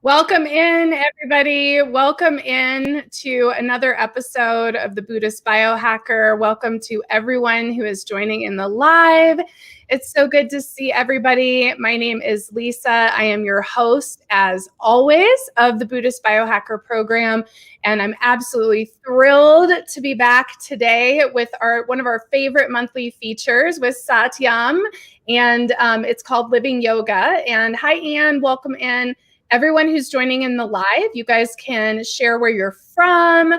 Welcome in, everybody. Welcome in to another episode of the Buddhist Biohacker. Welcome to everyone who is joining in the live. It's so good to see everybody. My name is Lisa. I am your host, as always, of the Buddhist Biohacker program, and I'm absolutely thrilled to be back today with one of our favorite monthly features with Satyam, and it's called Living Yoga. And hi, Anne. Welcome in. Everyone who's joining in the live, you guys can share where you're from.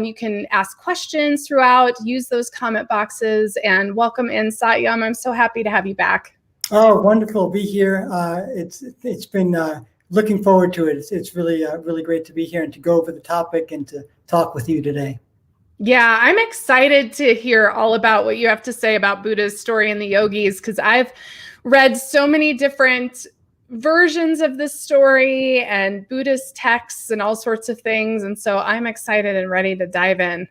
You can ask questions throughout, use those comment boxes, and welcome in, Satyam. I'm so happy to have you back. Oh, wonderful to be here. It's been looking forward to it. It's really really great to be here and to go over the topic and to talk with you today. Yeah, I'm excited to hear all about what you have to say about Buddha's story in the Yogis, because I've read so many different versions of this story and Buddhist texts and all sorts of things. And so I'm excited and ready to dive in.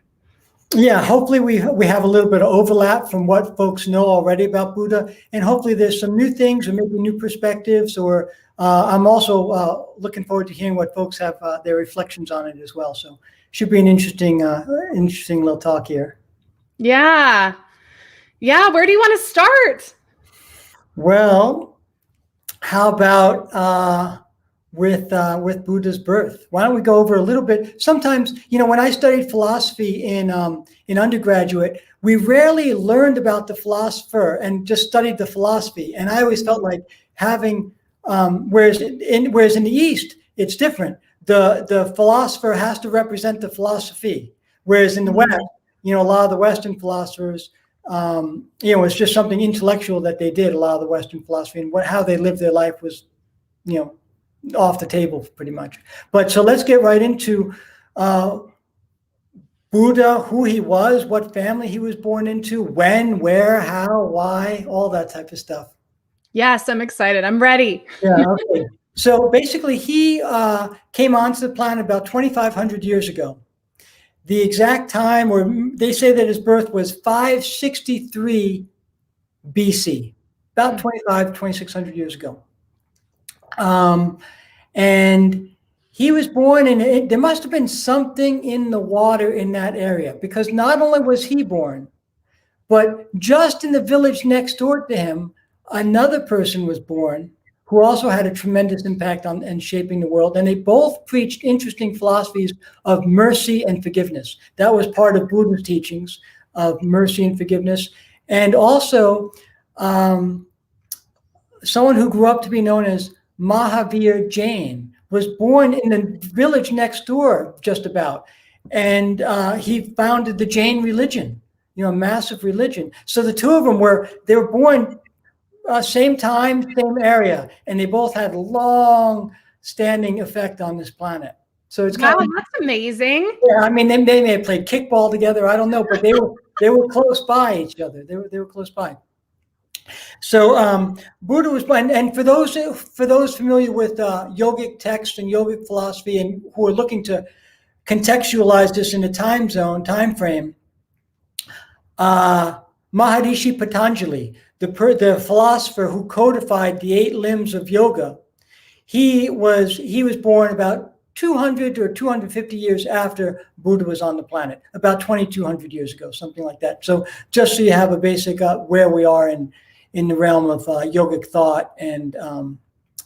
Yeah, hopefully we have a little bit of overlap from what folks know already about Buddha. And hopefully there's some new things or maybe new perspectives, or I'm also looking forward to hearing what folks have their reflections on it as well. So should be an interesting little talk here. Yeah. Where do you want to start? Well, how about with Buddha's birth? Why don't we go over a little bit? Sometimes, when I studied philosophy in undergraduate, we rarely learned about the philosopher and just studied the philosophy. And I always felt like having, whereas in the East, it's different. The philosopher has to represent the philosophy, whereas in the West, a lot of the Western philosophers, it's just something intellectual that they did. A lot of the Western philosophy and how they lived their life was, off the table pretty much. But so let's get right into Buddha, who he was, what family he was born into, when, where, how, why, all that type of stuff. Yes, I'm excited. I'm ready. Yeah. Okay. So basically, he came onto the planet about 2,500 years ago. The exact time, or they say that his birth was 563 BC, about 2,600 years ago. And he was born in, there must have been something in the water in that area, because not only was he born, but just in the village next door to him, another person was born who also had a tremendous impact on and shaping the world. And they both preached interesting philosophies of mercy and forgiveness. That was part of Buddha's teachings of mercy and forgiveness. And also someone who grew up to be known as Mahavir Jain was born in the village next door, just about. And he founded the Jain religion, a massive religion. So the two of them were born same time, same area, and they both had long-standing effect on this planet. So it's kind of, that's amazing. Yeah, I mean, they may have played kickball together. I don't know, but they were close by each other. They were close by. So Buddha was born, and for those familiar with yogic texts and yogic philosophy, and who are looking to contextualize this in a time frame, Maharishi Patanjali, the philosopher who codified the 8 limbs of yoga, he was born about 200 or 250 years after Buddha was on the planet, about 2,200 years ago, something like that. So just so you have a basic where we are in the realm of yogic thought and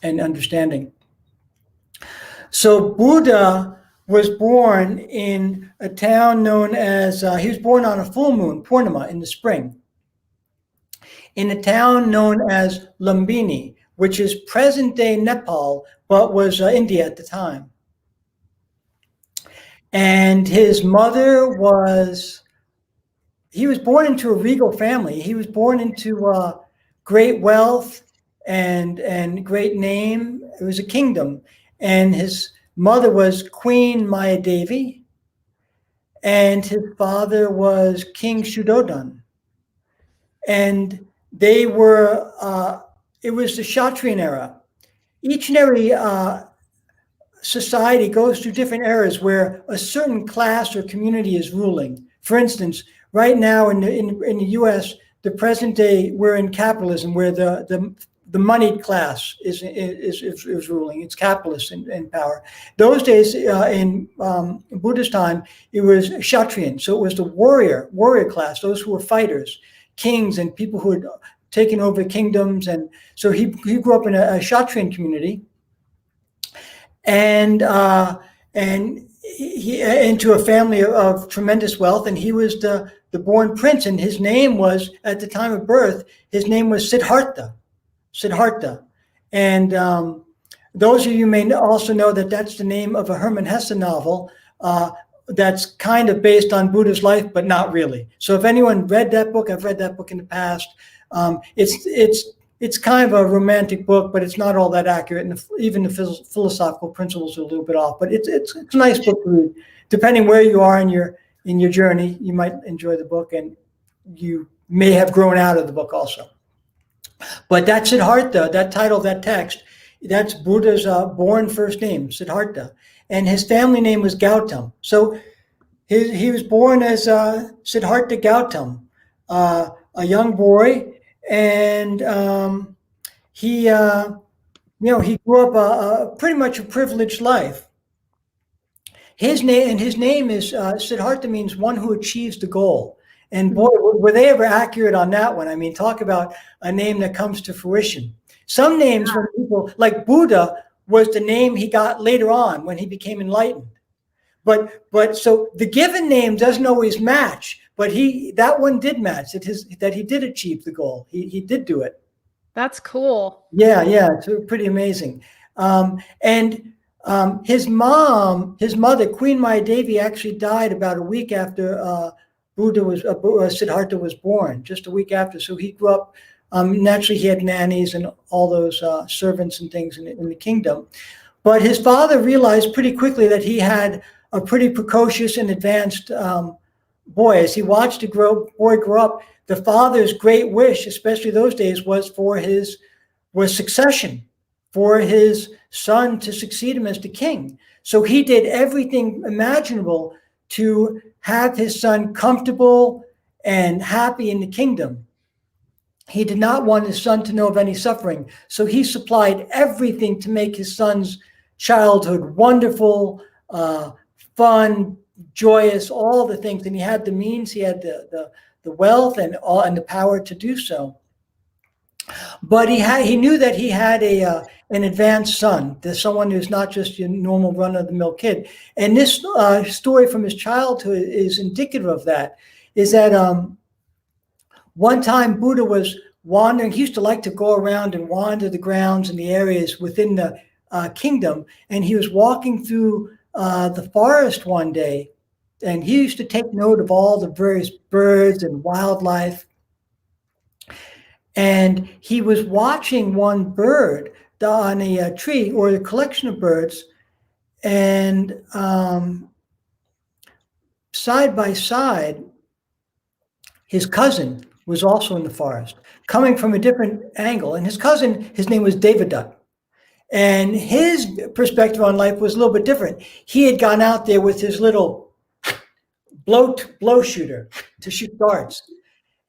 understanding. So Buddha was born in a town known as, he was born on a full moon, Purnima, in the spring, in a town known as Lumbini, which is present-day Nepal, but was India at the time. And his mother he was born into a regal family. He was born into great wealth and great name. It was a kingdom. And his mother was Queen Mayadevi, and his father was King Shuddhodhan. And they were, it was the Kshatriyan era. Each and every society goes through different eras where a certain class or community is ruling. For instance, right now in the U.S., the present day, we're in capitalism, where the the moneyed class is ruling. It's capitalists in power. Those days in Buddhist time, it was Kshatriyan. So it was the warrior class, those who were fighters, kings and people who had taken over kingdoms. And so he grew up in a Kshatriyan community, and he into a family of tremendous wealth, and he was the born prince, and his name was, at the time of birth, his name was Siddhartha. And those of you may also know that that's the name of a Hermann Hesse novel that's kind of based on Buddha's life, but not really. So if anyone read that book, I've read that book in the past. It's kind of a romantic book, but it's not all that accurate, and even the philosophical principles are a little bit off. But it's a nice book to read. Depending where you are in your journey, you might enjoy the book, and you may have grown out of the book also. But that Siddhartha, that title, that text, that's Buddha's born first name, Siddhartha, and his family name was Gautam. So he was born as Siddhartha Gautam, a young boy. And he grew up pretty much a privileged life. His name is Siddhartha, means one who achieves the goal. And boy, were they ever accurate on that one. I mean, talk about a name that comes to fruition. Some names, when people, like Buddha, was the name he got later on when he became enlightened. But so the given name doesn't always match. But that one did match, that he did achieve the goal. He did do it. That's cool. Yeah, it's pretty amazing. And his mother, Queen Mayadevi, actually died about a week after Siddhartha was born, just a week after. So he grew up. Naturally, he had nannies and all those servants and things in the kingdom. But his father realized pretty quickly that he had a pretty precocious and advanced boy. As he watched the boy grow up, the father's great wish, especially those days, was succession, for his son to succeed him as the king. So he did everything imaginable to have his son comfortable and happy in the kingdom. He did not want his son to know of any suffering. So he supplied everything to make his son's childhood wonderful, fun, joyous, all the things. And he had the means, he had the wealth and the power to do so. But he knew that he had an advanced son. There's someone who's not just your normal run-of-the-mill kid. And this story from his childhood is indicative of that. Is that one time Buddha was wandering. He used to like to go around and wander the grounds and the areas within the kingdom. And he was walking through the forest one day, and he used to take note of all the various birds and wildlife. And he was watching one bird on a tree, or a collection of birds, and side by side, his cousin was also in the forest, coming from a different angle. And his cousin, his name was Devadatta. And his perspective on life was a little bit different. He had gone out there with his little blow shooter to shoot darts.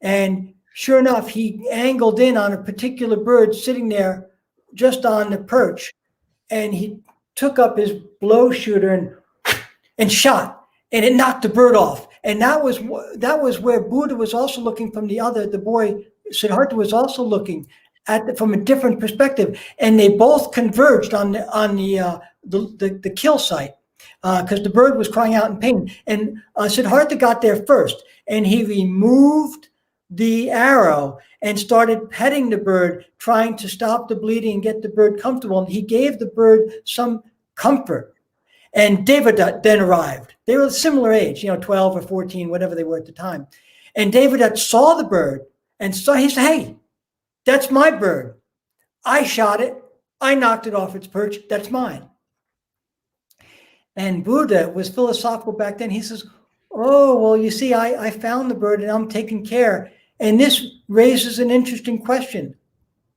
And sure enough, he angled in on a particular bird sitting there just on the perch. And he took up his blow shooter and shot, and it knocked the bird off. And that was where Buddha was also looking from the boy Siddhartha was also looking at from a different perspective, and they both converged on the kill site because the bird was crying out in pain. And Siddhartha got there first, and he removed the arrow and started petting the bird, trying to stop the bleeding and get the bird comfortable. And he gave the bird some comfort. And Devadatta then arrived. They were a similar age, 12 or 14, whatever they were at the time. And Devadatta saw the bird and he said, "Hey, that's my bird. I shot it. I knocked it off its perch. That's mine." And Buddha was philosophical back then. He says, "Oh, well, you see, I found the bird and I'm taking care." And this raises an interesting question.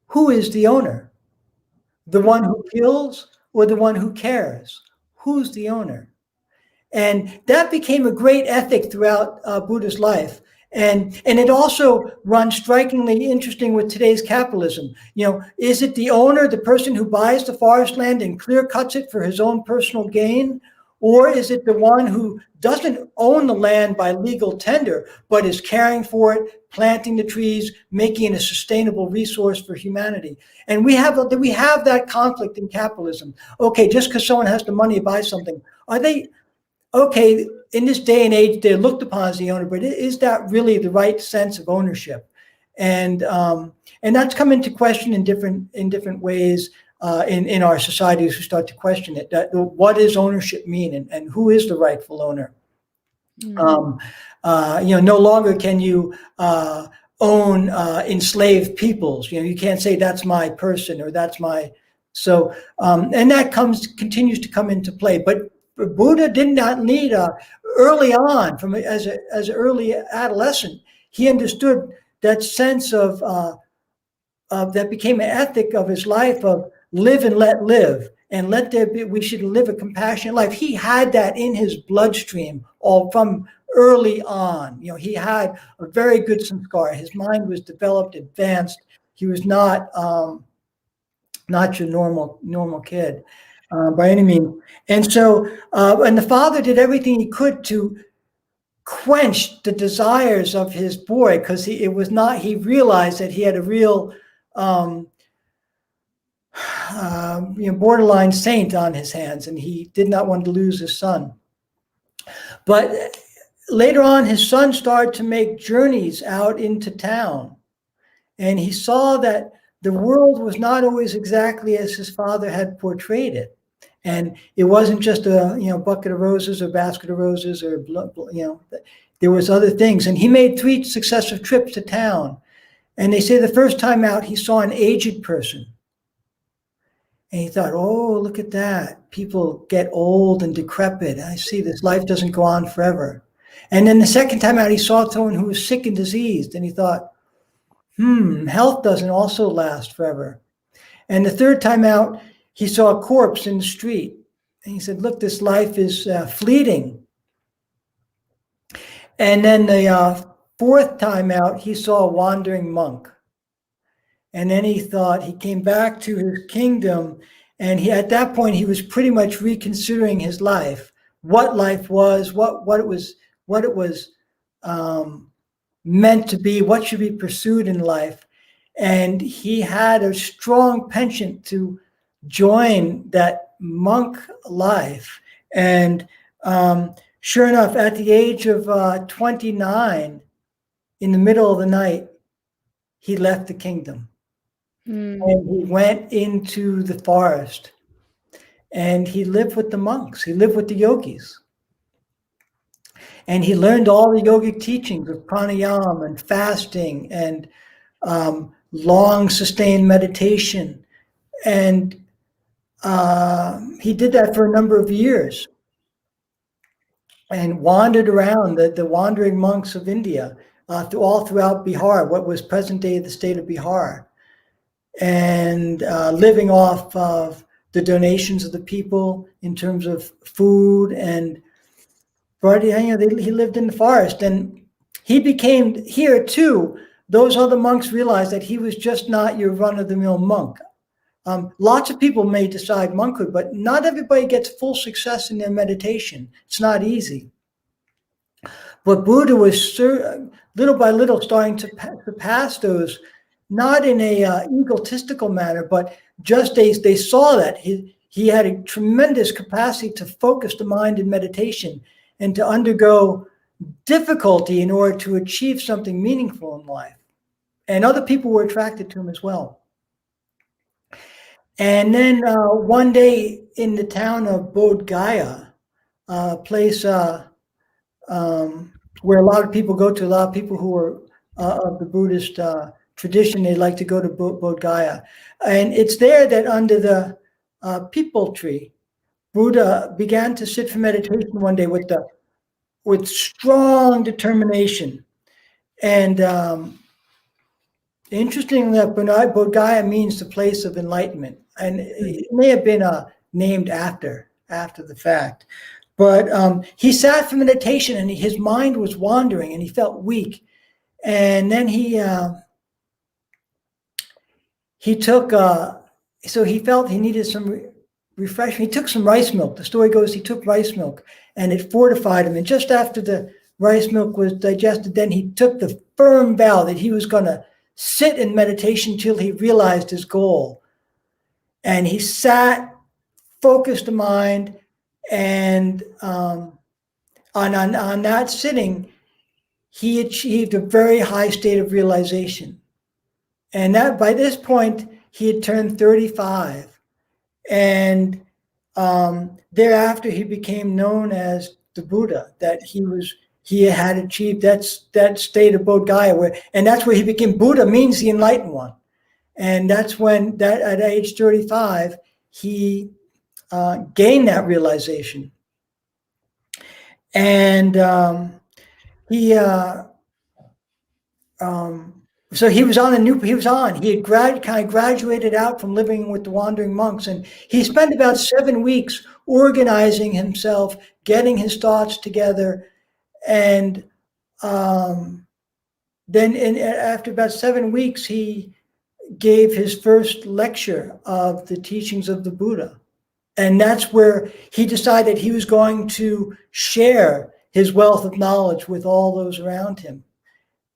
Who is the owner? The one who kills or the one who cares? Who's the owner? And that became a great ethic throughout Buddha's life. And it also runs strikingly interesting with today's capitalism. Is it the owner, the person who buys the forest land and clear cuts it for his own personal gain? Or is it the one who doesn't own the land by legal tender, but is caring for it, planting the trees, making it a sustainable resource for humanity? And we have that conflict in capitalism. Okay, just because someone has the money to buy something, are they okay? In this day and age, they're looked upon as the owner, but is that really the right sense of ownership? And that's come into question in different ways. In our societies who start to question it, what does ownership mean, and who is the rightful owner? No longer can you own enslaved peoples. You can't say that's my person or that's my. So and that continues to come into play. But Buddha did not need early on, from as an early adolescent, he understood that sense of that became an ethic of his life of live and let live, and let there be. We should live a compassionate life. He had that in his bloodstream all from early on. He had a very good samskara. His mind was developed, advanced. He was not your normal kid by any means. And so, and the father did everything he could to quench the desires of his boy, because he realized that he had a real borderline saint on his hands, and he did not want to lose his son. But later on, his son started to make journeys out into town, and he saw that the world was not always exactly as his father had portrayed it. And it wasn't just a bucket of roses or basket of roses, or there was other things. And he made 3 successive trips to town, and they say the first time out he saw an aged person. And he thought, oh, look at that. People get old and decrepit. I see this life doesn't go on forever. And then the second time out, he saw someone who was sick and diseased. And he thought, health doesn't also last forever. And the third time out, he saw a corpse in the street. And he said, look, this life is fleeting. And then the fourth time out, he saw a wandering monk. And then he thought, he came back to his kingdom, and at that point he was pretty much reconsidering his life, what life was, what it was meant to be, what should be pursued in life. And he had a strong penchant to join that monk life. And sure enough, at the age of 29, in the middle of the night, he left the kingdom. And he went into the forest, and he lived with the monks. He lived with the yogis. And he learned all the yogic teachings of pranayama and fasting and long sustained meditation. And he did that for a number of years and wandered around the wandering monks of India, all throughout Bihar, what was present day the state of Bihar. And living off of the donations of the people in terms of food. And but he lived in the forest, and he became, here too, those other monks realized that he was just not your run-of-the-mill monk. Lots of people may decide monkhood, but not everybody gets full success in their meditation. It's not easy. But Buddha was little by little starting to pass those, not in a egotistical manner, but just they saw that he had a tremendous capacity to focus the mind in meditation and to undergo difficulty in order to achieve something meaningful in life. And other people were attracted to him as well. And then one day in the town of Bodh Gaya, a place where a lot of people go to, a lot of people who are of the Buddhist tradition, they like to go to Bodh Gaya. And it's there that under the peepal tree, Buddha began to sit for meditation one day with strong determination. And interestingly enough, Bodh Gaya means the place of enlightenment. And it may have been named after the fact. But he sat for meditation, and his mind was wandering, and he felt weak. And then he took so he felt he needed some refreshment. He took some rice milk. The story goes he took rice milk and it fortified him. And just after the rice milk was digested, then he took the firm vow that he was going to sit in meditation till he realized his goal. And he sat, focused the mind, and on that sitting, he achieved a very high state of realization. And that by this point, he had turned 35. And thereafter, he became known as the Buddha, that he had achieved that state of Bodhgaya, and that's where he became. Buddha means the enlightened one. And that's when, at age 35, he gained that realization. And so he had kind of graduated out from living with the wandering monks, and he spent about 7 weeks organizing himself, getting his thoughts together, and then after about 7 weeks, he gave his first lecture of the teachings of the Buddha. And that's where he decided he was going to share his wealth of knowledge with all those around him.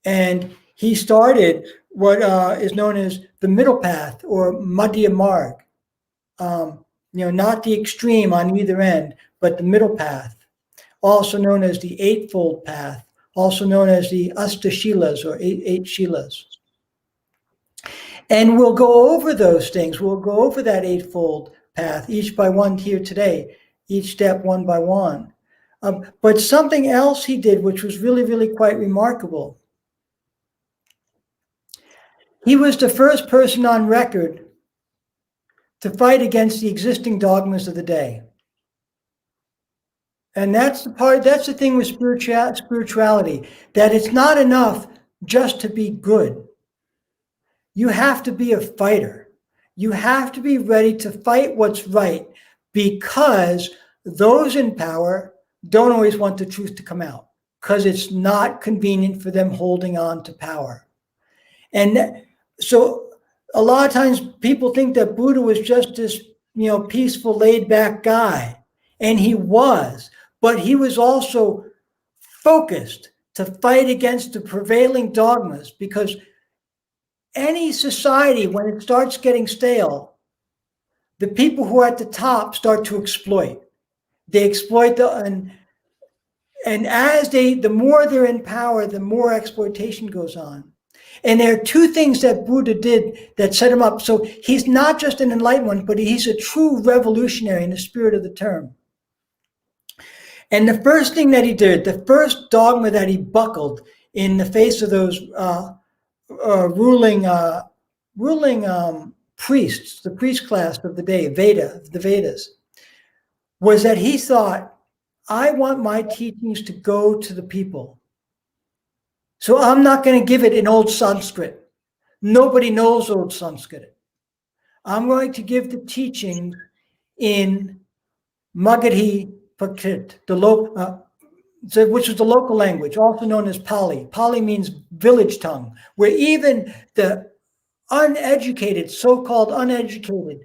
And he started what is known as the middle path, or Madhya Marg. Not the extreme on either end, but the middle path, also known as the Eightfold Path, also known as the Astashilas, or eight Shilas. And we'll go over those things. We'll go over that Eightfold Path, each by one here today, each step one by one. But something else he did, which was really, really quite remarkable. He was the first person on record to fight against the existing dogmas of the day. And that's the thing with spirituality, that it's not enough just to be good. You have to be a fighter. You have to be ready to fight what's right, because those in power don't always want the truth to come out, because it's not convenient for them holding on to power. And so a lot of times people think that Buddha was just this, peaceful, laid back guy. And he was, but he was also focused to fight against the prevailing dogmas, because any society, when it starts getting stale, the people who are at the top start to exploit. They exploit and as the more they're in power, the more exploitation goes on. And there are two things that Buddha did that set him up. So he's not just an enlightened one, but he's a true revolutionary in the spirit of the term. And the first thing that he did, the first dogma that he buckled in the face of those ruling priests, the priest class of the day, the Vedas, was that he thought, I want my teachings to go to the people. So I'm not going to give it in old Sanskrit. Nobody knows old Sanskrit. I'm going to give the teaching in Magadhi Prakrit, which is the local language, also known as Pali. Pali means village tongue, where even the uneducated, so-called uneducated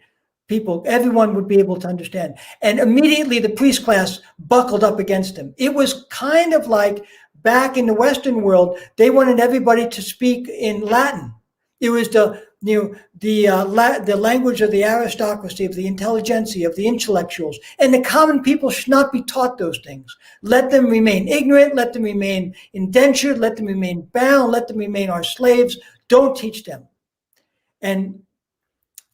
people, everyone would be able to understand. And immediately the priest class buckled up against him. It was kind of like back in the Western world, they wanted everybody to speak in Latin. It was the language of the aristocracy, of the intelligentsia, of the intellectuals. And the common people should not be taught those things. Let them remain ignorant, let them remain indentured, let them remain bound, let them remain our slaves. Don't teach them. And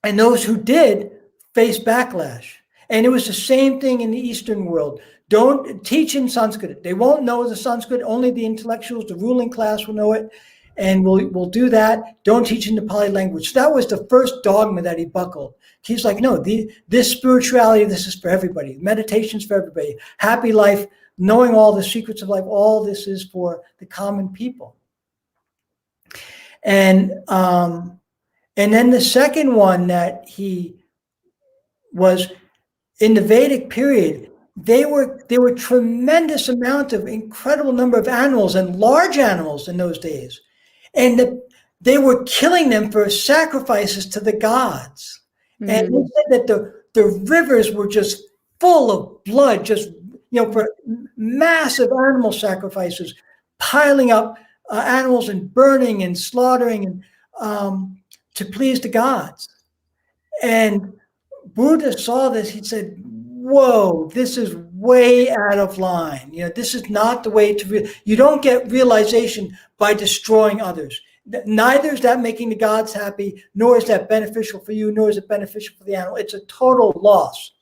those who did faced backlash. And it was the same thing in the Eastern world. Don't teach in Sanskrit. They won't know the Sanskrit. Only the intellectuals, the ruling class will know it. And we'll do that. Don't teach in the Pali language. So that was the first dogma that he buckled. He's like, no, this spirituality, this is for everybody. Meditation's for everybody. Happy life, knowing all the secrets of life, all this is for the common people. And then the second one that he was in the Vedic period, there were tremendous amount of incredible number of animals, and large animals in those days. and they were killing them for sacrifices to the gods. And they said that the rivers were just full of blood, just, for massive animal sacrifices, piling up animals and burning and slaughtering and to please the gods. And Buddha saw this. He said, whoa, this is way out of line. This is not the way to, you don't get realization by destroying others. Neither is that making the gods happy, nor is that beneficial for you, nor is it beneficial for the animal. It's a total loss.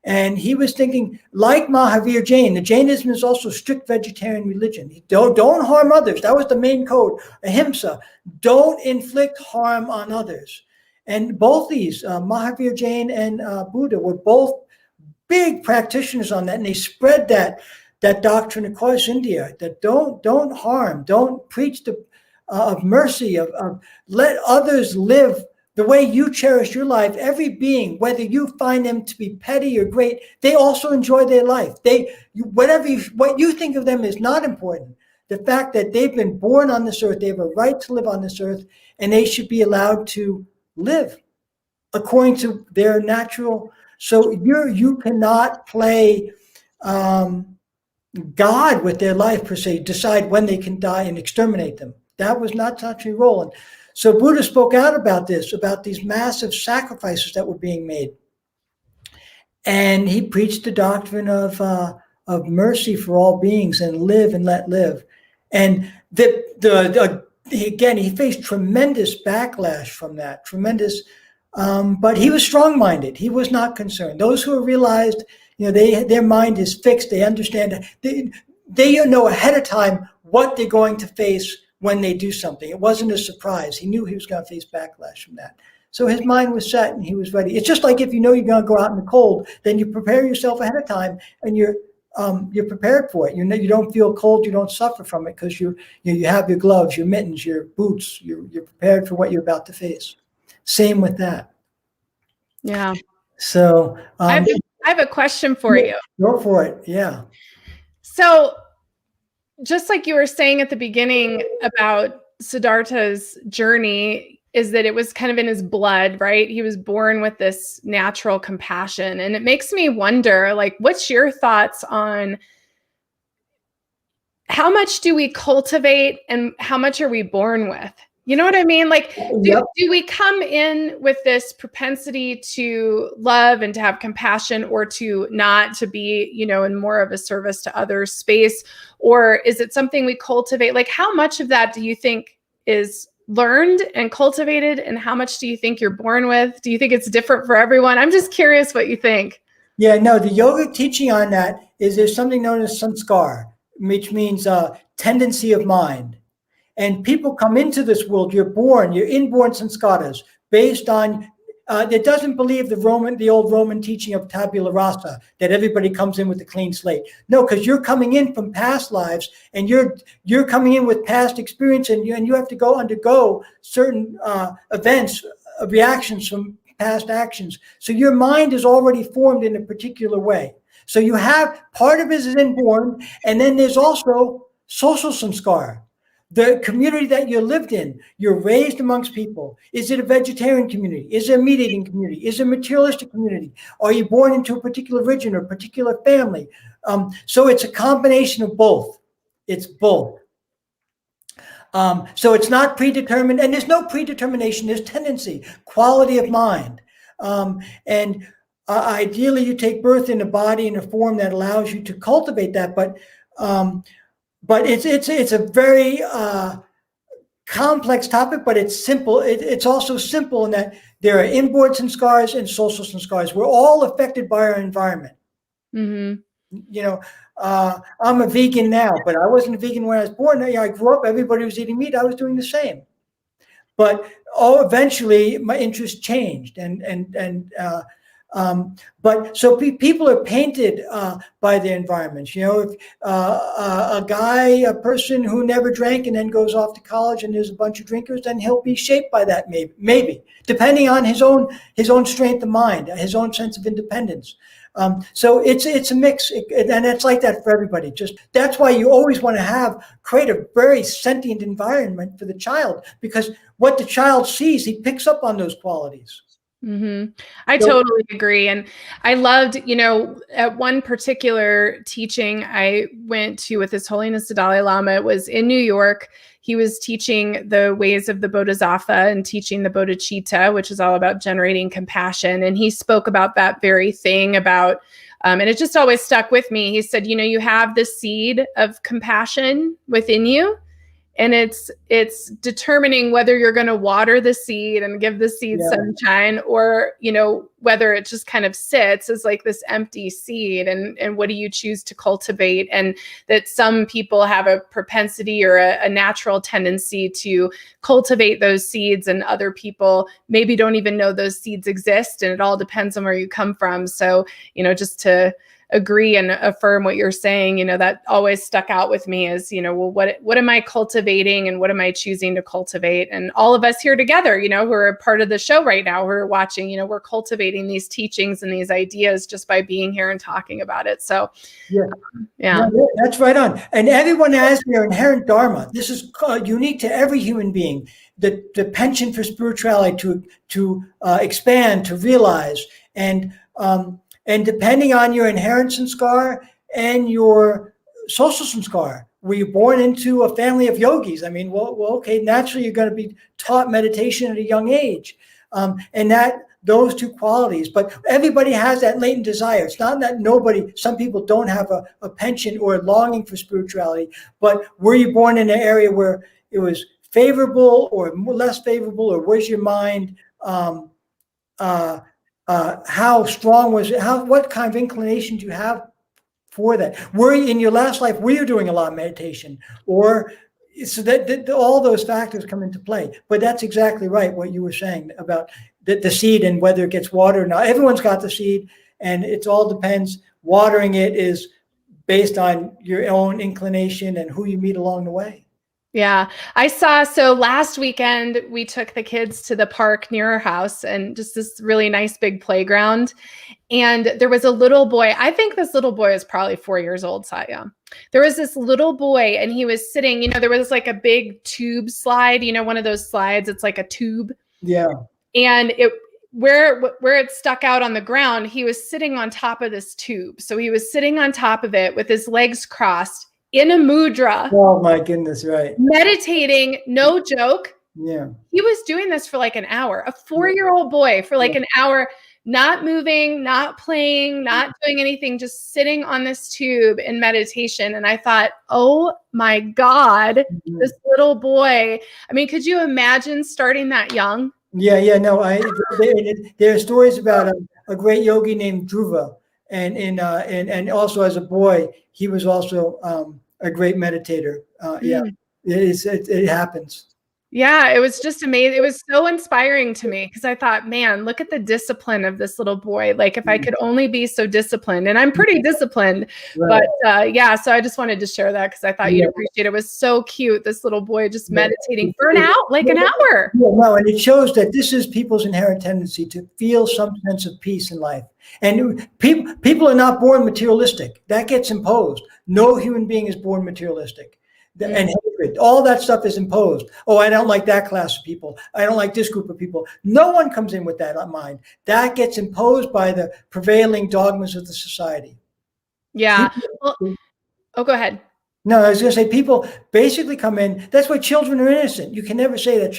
And he was thinking, like Mahavir Jain, the Jainism is also strict vegetarian religion. Don't harm others. That was the main code. Ahimsa, don't inflict harm on others. And both these, Mahavir Jain and Buddha, were both big practitioners on that, and they spread that doctrine across India, that don't harm, don't preach of mercy, of let others live the way you cherish your life. Every being, whether you find them to be petty or great, they also enjoy their life. What you think of them is not important. The fact that they've been born on this earth, they have a right to live on this earth, and they should be allowed to live according to their natural. So you cannot play God with their life per se, decide when they can die and exterminate them. That was not Satyam role. And so Buddha spoke out about this, about these massive sacrifices that were being made. And he preached the doctrine of mercy for all beings and live and let live. And again, he faced tremendous backlash from that, but he was strong-minded. He was not concerned. Those who realized, their mind is fixed. They understand. They know ahead of time what they're going to face when they do something. It wasn't a surprise. He knew he was going to face backlash from that. So his mind was set and he was ready. It's just like if you know you're going to go out in the cold, then you prepare yourself ahead of time and you're prepared for it. You don't feel cold. You don't suffer from it because you have your gloves, your mittens, your boots. You're prepared for what you're about to face. Same with that. Yeah. So I have a question for you. Go for it. Yeah. So just like you were saying at the beginning about Siddhartha's journey, is that it was kind of in his blood, right? He was born with this natural compassion. And it makes me wonder, what's your thoughts on how much do we cultivate and how much are we born with? You know what I mean? Do we come in with this propensity to love and to have compassion, or to not, to be, in more of a service to others space? Or is it something we cultivate? How much of that do you think is learned and cultivated? And how much do you think you're born with? Do you think it's different for everyone? I'm just curious what you think. Yeah, no, the yoga teaching on that is there's something known as sanskar, which means tendency of mind. And people come into this world, you're inborn sanskaras based on, it doesn't believe the old Roman teaching of tabula rasa, that everybody comes in with a clean slate. No, because you're coming in from past lives and you're coming in with past experience, and you have to undergo certain events, reactions from past actions. So your mind is already formed in a particular way. So you have, part of it is inborn, and then there's also social samskara. The community that you lived in, you're raised amongst people. Is it a vegetarian community? Is it a meat eating community? Is it a materialistic community? Are you born into a particular religion or a particular family? So it's a combination of both. It's both. So it's not predetermined, and there's no predetermination. There's tendency, quality of mind. And ideally you take birth in a body in a form that allows you to cultivate that. But it's a very complex topic, but it's simple. It's also simple in that there are inborn sanskars and social sanskars. We're all affected by our environment. Mm-hmm. I'm a vegan now, but I wasn't a vegan when I was born. I grew up, everybody was eating meat. I was doing the same. But eventually my interest changed. And But so people are painted by their environments. If a person who never drank and then goes off to college and there's a bunch of drinkers, then he'll be shaped by that, maybe depending on his own strength of mind, his own sense of independence. So it's a mix, and it's like that for everybody. Just that's why you always want to create a very sentient environment for the child, because what the child sees, he picks up on those qualities. Mm-hmm. I totally agree. And I loved, at one particular teaching I went to with His Holiness the Dalai Lama, it was in New York. He was teaching the ways of the Bodhisattva and teaching the bodhicitta, which is all about generating compassion. And he spoke about that very thing about, and it just always stuck with me. He said, you have the seed of compassion within you. And it's determining whether you're going to water the seed and give the seed sunshine, or, whether it just kind of sits as like this empty seed, and what do you choose to cultivate? And that some people have a propensity or a natural tendency to cultivate those seeds, and other people maybe don't even know those seeds exist. And it all depends on where you come from. So, just to agree and affirm what you're saying, that always stuck out with me is, well, what am I cultivating and what am I choosing to cultivate? And all of us here together, who are a part of the show right now, who are watching, we're cultivating these teachings and these ideas just by being here and talking about it. So yeah, that's right on. And everyone has their inherent dharma. This is unique to every human being. The penchant for spirituality to expand, to realize, and depending on your inherent sanskar and your social sanskar, were you born into a family of yogis? I mean, okay, naturally you're going to be taught meditation at a young age, and those two qualities. But everybody has that latent desire. It's not that some people don't have a penchant or a longing for spirituality, but were you born in an area where it was favorable or less favorable, or was your mind how strong was it? What kind of inclination do you have for that? Were you in your last life, were you doing a lot of meditation? Or so that all those factors come into play. But that's exactly right, what you were saying about the seed and whether it gets watered or not. Everyone's got the seed, and it all depends. Watering it is based on your own inclination and who you meet along the way. Yeah, so last weekend we took the kids to the park near our house, and just this really nice big playground. And there was a little boy. I think this little boy is probably 4 years old, Satyam. There was this little boy, and he was sitting, there was like a big tube slide, one of those slides. It's like a tube. Yeah. And where it stuck out on the ground, he was sitting on top of this tube. So he was sitting on top of it with his legs crossed, in a mudra. Oh my goodness, right. Meditating, no joke. Yeah. He was doing this for like an hour, a 4-year-old boy for like an hour, not moving, not playing, not doing anything, just sitting on this tube in meditation. And I thought, oh my God, this little boy. I mean, could you imagine starting that young? Yeah, no, there are stories about a great yogi named Dhruva. And also as a boy, he was also a great meditator. Yeah, it happens. Yeah, it was just amazing. It was so inspiring to me, because I thought, man, look at the discipline of this little boy. Like, if I could only be so disciplined, and I'm pretty disciplined, right. But so I just wanted to share that, because I thought you'd appreciate it. It was so cute. This little boy just meditating for an hour. Yeah, no, and it shows that this is people's inherent tendency to feel some sense of peace in life. And people are not born materialistic. That gets imposed. No human being is born materialistic. And hatred, all that stuff is imposed. Oh, I don't like that class of people. I don't like this group of people. No one comes in with that mind. That gets imposed by the prevailing dogmas of the society. Yeah. Go ahead. No, I was going to say, people basically come in. That's why children are innocent. You can never say that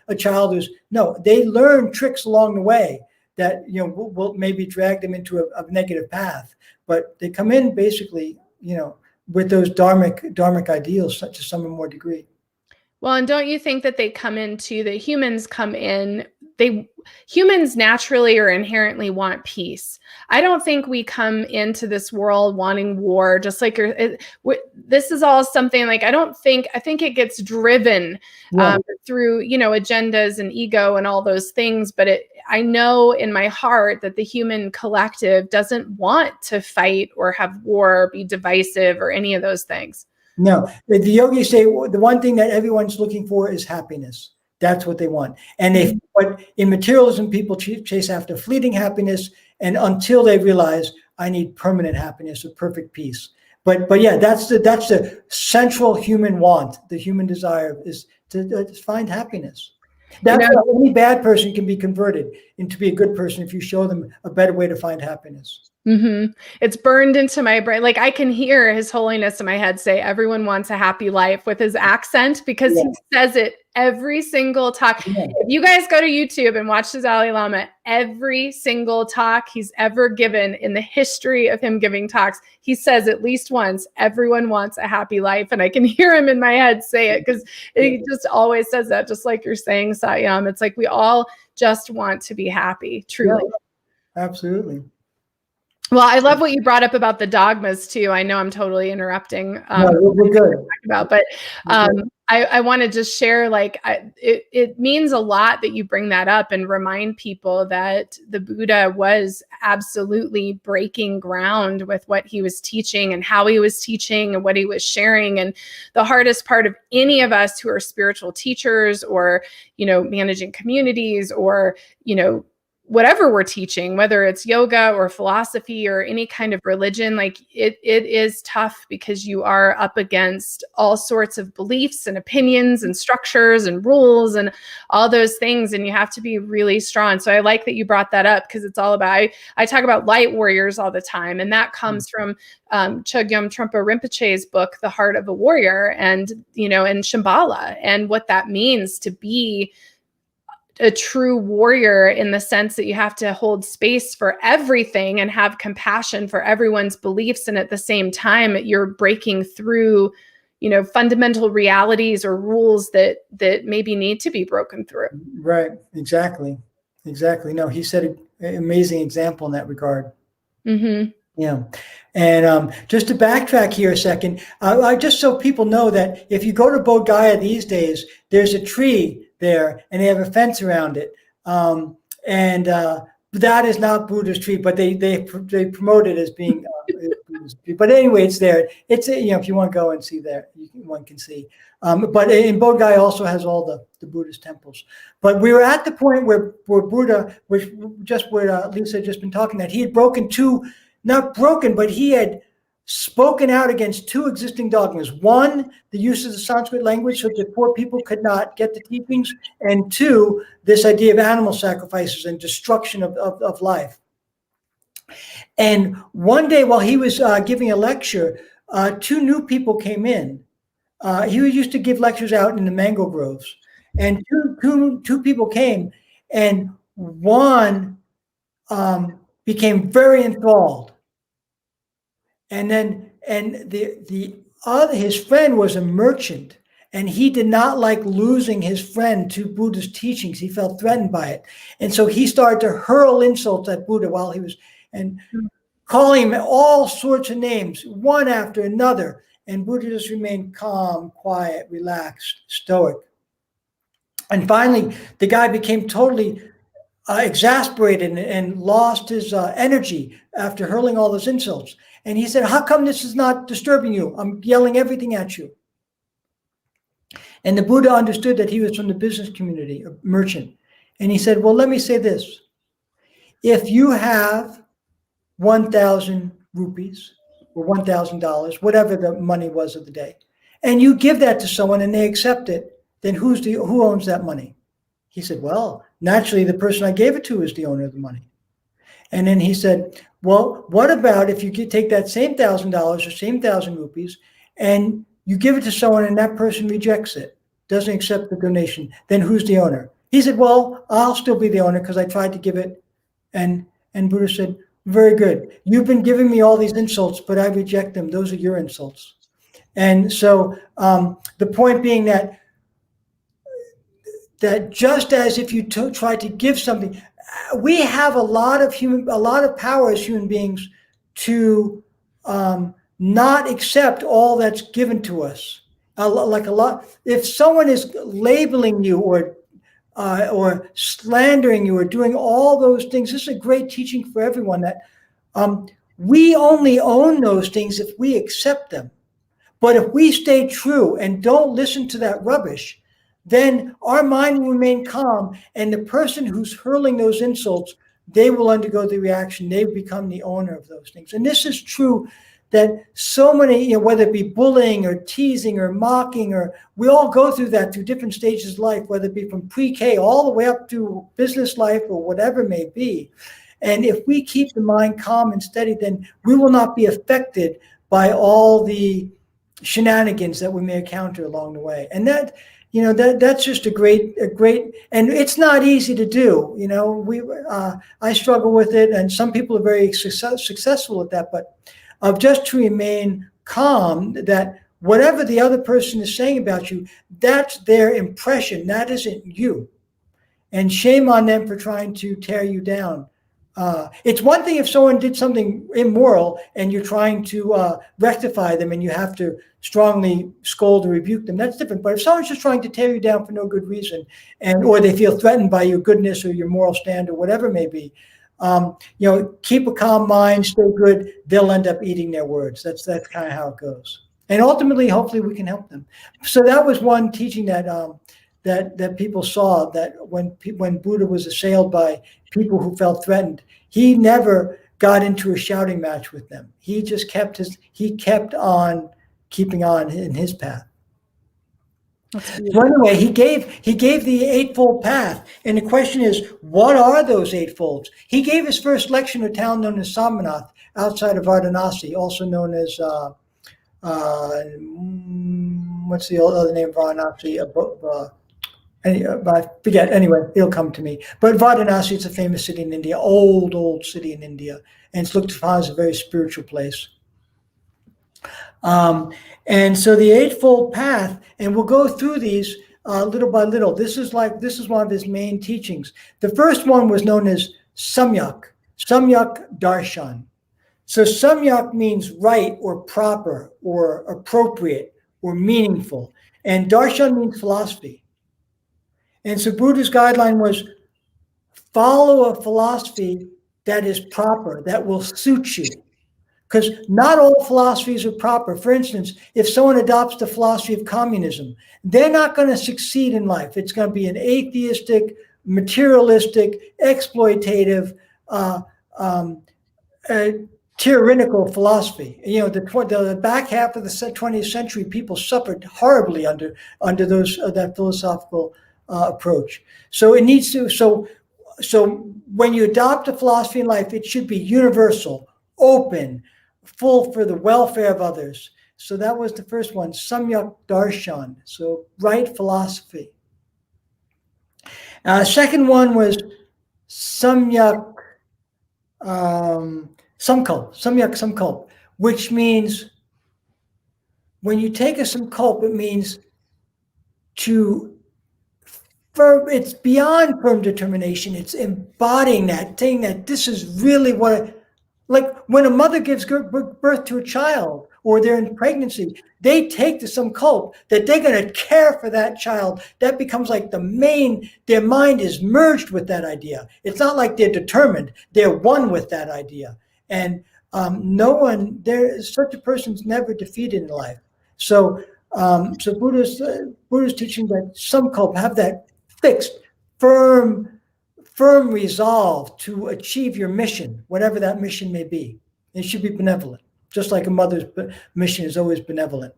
a child is, no, they learn tricks along the way that, will maybe drag them into a negative path. But they come in basically, with those dharmic ideals, to some more degree. Well, and don't you think that the humans come in humans naturally or inherently want peace. I don't think we come into this world wanting war, just like this is all something like, I think it gets driven through, agendas and ego and all those things. But I know in my heart that the human collective doesn't want to fight or have war, or be divisive or any of those things. No, the yogis say the one thing that everyone's looking for is happiness. That's what they want. And but in materialism, people chase after fleeting happiness, and until they realize I need permanent happiness or perfect peace. But yeah, that's the central human want. The human desire is to find happiness. That's why any bad person can be converted into be a good person if you show them a better way to find happiness. Mm-hmm. It's burned into my brain. Like I can hear His Holiness in my head say, everyone wants a happy life, with his accent, because he says it every single talk. If you guys go to YouTube and watch the Dalai Lama, every single talk he's ever given in the history of him giving talks, he says at least once, everyone wants a happy life. And I can hear him in my head say it, because he just always says that, just like you're saying, Satyam. It's like we all just want to be happy, truly. Yeah, absolutely. Well, I love what you brought up about the dogmas too. I know I'm totally interrupting. No, we're good. But I want to just share, like, it means a lot that you bring that up and remind people that the Buddha was absolutely breaking ground with what he was teaching and how he was teaching and what he was sharing. And the hardest part of any of us who are spiritual teachers or, managing communities or, whatever we're teaching, whether it's yoga or philosophy or any kind of religion, like it is tough, because you are up against all sorts of beliefs and opinions and structures and rules and all those things. And you have to be really strong. So I like that you brought that up, because it's all about, I talk about light warriors all the time. And that comes from Chogyam Trungpa Rinpoche's book, The Heart of a Warrior, and, and Shambhala, and what that means to be a true warrior, in the sense that you have to hold space for everything and have compassion for everyone's beliefs. And at the same time, you're breaking through, fundamental realities or rules that maybe need to be broken through. Right. Exactly. No, he set an amazing example in that regard. Mm-hmm. Yeah. And just to backtrack here a second, just so people know that if you go to Bodh Gaya these days, there's a tree there and they have a fence around it. That is not Buddha's tree, but they promote it as being Buddha's tree. But anyway, it's there. It's, if you want to go and see there, one can see. But in Bodh Gaya also has all the Buddhist temples. But we were at the point where Buddha, which just where Lisa had just been talking, that he had not broken, but he had spoken out against two existing dogmas. One, the use of the Sanskrit language so that poor people could not get the teachings. And two, this idea of animal sacrifices and destruction of life. And one day while he was giving a lecture, two new people came in. He used to give lectures out in the mango groves. And two people came, and one became very enthralled. And the other, his friend, was a merchant, and he did not like losing his friend to Buddha's teachings. He felt threatened by it. And so he started to hurl insults at Buddha while he was, and calling him all sorts of names, one after another. And Buddha just remained calm, quiet, relaxed, stoic. And finally, the guy became totally exasperated and lost his energy after hurling all those insults. And he said, "How come this is not disturbing you? I'm yelling everything at you." And the Buddha understood that he was from the business community, a merchant. And he said, "Well, let me say this. If you have 1,000 rupees or $1,000, whatever the money was of the day, and you give that to someone and they accept it, then who owns that money?" He said, "Well, naturally, the person I gave it to is the owner of the money." And then he said, "Well, what about if you take that same $1,000 or same 1,000 rupees and you give it to someone and that person rejects it, doesn't accept the donation, then who's the owner?" He said, "Well, I'll still be the owner because I tried to give it." And Buddha said, "Very good. You've been giving me all these insults, but I reject them. Those are your insults." And so the point being that that just as if you try to give something, we have a lot of power as human beings to not accept all that's given to us. Like a lot, if someone is labeling you or slandering you or doing all those things, this is a great teaching for everyone that we only own those things if we accept them. But if we stay true and don't listen to that rubbish, then our mind will remain calm, and the person who's hurling those insults, they will undergo the reaction. They become the owner of those things. And this is true that so many, whether it be bullying or teasing or mocking, or we all go through that through different stages of life, whether it be from pre-K all the way up to business life or whatever it may be. And if we keep the mind calm and steady, then we will not be affected by all the shenanigans that we may encounter along the way. And that's just a great, and it's not easy to do. I struggle with it, and some people are very successful at that, but just to remain calm, that whatever the other person is saying about you, that's their impression, that isn't you. And shame on them for trying to tear you down. It's one thing if someone did something immoral and you're trying to rectify them and you have to strongly scold or rebuke them, that's different. But if someone's just trying to tear you down for no good reason, or they feel threatened by your goodness or your moral stand or whatever it may be, keep a calm mind, stay good. They'll end up eating their words. That's kind of how it goes. And ultimately, hopefully, we can help them. So that was one teaching that that people saw, that when Buddha was assailed by people who felt threatened, he never got into a shouting match with them. He just kept on keeping on in his path. So anyway, he gave the Eightfold Path, and the question is, what are those eightfolds? He gave his first lecture in a town known as Samarkand, outside of Varanasi, also known as what's the other name of Varanasi? I forget. Anyway, it'll come to me. But Varanasi is a famous city in India, old city in India, and it's looked upon as a very spiritual place. And so the Eightfold Path, and we'll go through these little by little. This is one of his main teachings. The first one was known as Samyak Darshan. So Samyak means right or proper or appropriate or meaningful, and Darshan means philosophy. And so Buddha's guideline was follow a philosophy that is proper, that will suit you. Because not all philosophies are proper. For instance, if someone adopts the philosophy of communism, they're not going to succeed in life. It's going to be an atheistic, materialistic, exploitative, tyrannical philosophy. The back half of the 20th century, people suffered horribly under that philosophical approach. So it needs to. So when you adopt a philosophy in life, it should be universal, open, full for the welfare of others. So that was the first one, Samyak Darshan. So right philosophy. Second one was Samyak Samkalp, which means when you take a Samkalp, it means it's beyond firm determination. It's embodying that, saying that this is really like when a mother gives birth to a child or they're in pregnancy, they take to some cult that they're going to care for that child. That becomes like their mind is merged with that idea. It's not like they're determined. They're one with that idea. And such a person's never defeated in life. So Buddha's teaching that some cult have that fixed, firm resolve to achieve your mission, whatever that mission may be. It should be benevolent, just like a mother's mission is always benevolent.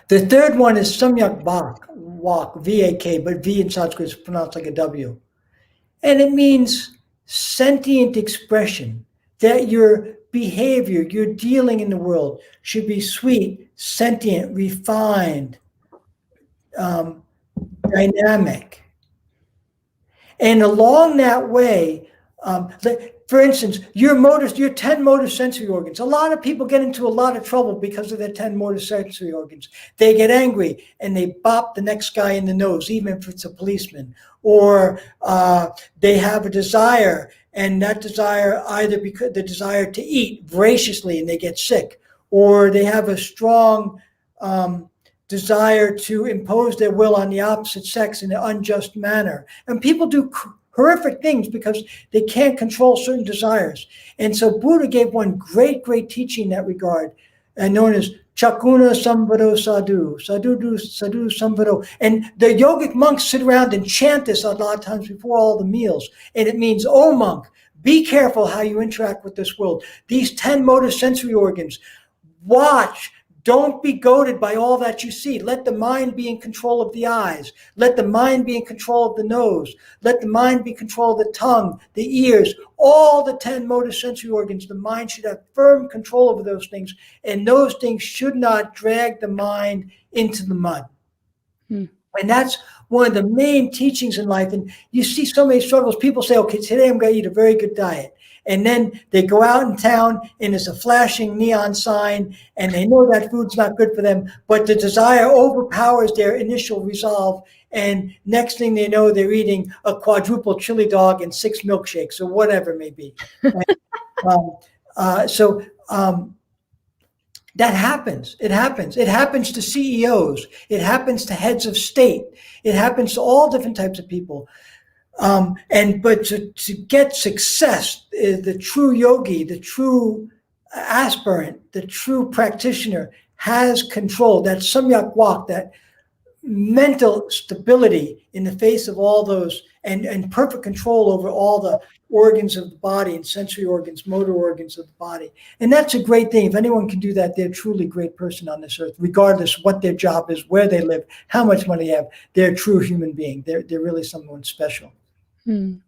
The third one is Samyak Vak, V-A-K, but V in Sanskrit is pronounced like a W. And it means sentient expression, that your behavior, your dealing in the world should be sweet, sentient, refined, dynamic. And along that way, For instance, your 10 motor sensory organs. A lot of people get into a lot of trouble because of their 10 motor sensory organs. They get angry and they bop the next guy in the nose, even if it's a policeman. Or they have a desire, and that desire either because the desire to eat voraciously and they get sick, or they have a strong desire to impose their will on the opposite sex in an unjust manner. And people do horrific things because they can't control certain desires. And so Buddha gave one great teaching in that regard, known as Chakuna Samvado Sadhu, Sadhu Samvado. And the yogic monks sit around and chant this a lot of times before all the meals. And it means, oh monk, be careful how you interact with this world. These 10 motor sensory organs, watch. Don't be goaded by all that you see. Let the mind be in control of the eyes. Let the mind be in control of the nose. Let the mind be in control of the tongue, the ears, all the 10 motor sensory organs. The mind should have firm control over those things. And those things should not drag the mind into the mud. And that's one of the main teachings in life. And you see so many struggles. People say, okay, today I'm going to eat a very good diet. And then they go out in town and there's a flashing neon sign and they know that food's not good for them, but the desire overpowers their initial resolve. And next thing they know, they're eating a quadruple chili dog and 6 milkshakes or whatever it may be. That happens. It happens. It happens to CEOs. It happens to heads of state. It happens to all different types of people. But to get success, the true yogi, the true aspirant, the true practitioner has control, that samyak walk, that mental stability in the face of all those, and perfect control over all the organs of the body and sensory organs, motor organs of the body. And that's a great thing. If anyone can do that, they're a truly great person on this earth, regardless what their job is, where they live, how much money they have. They're a true human being. They're really someone special. Then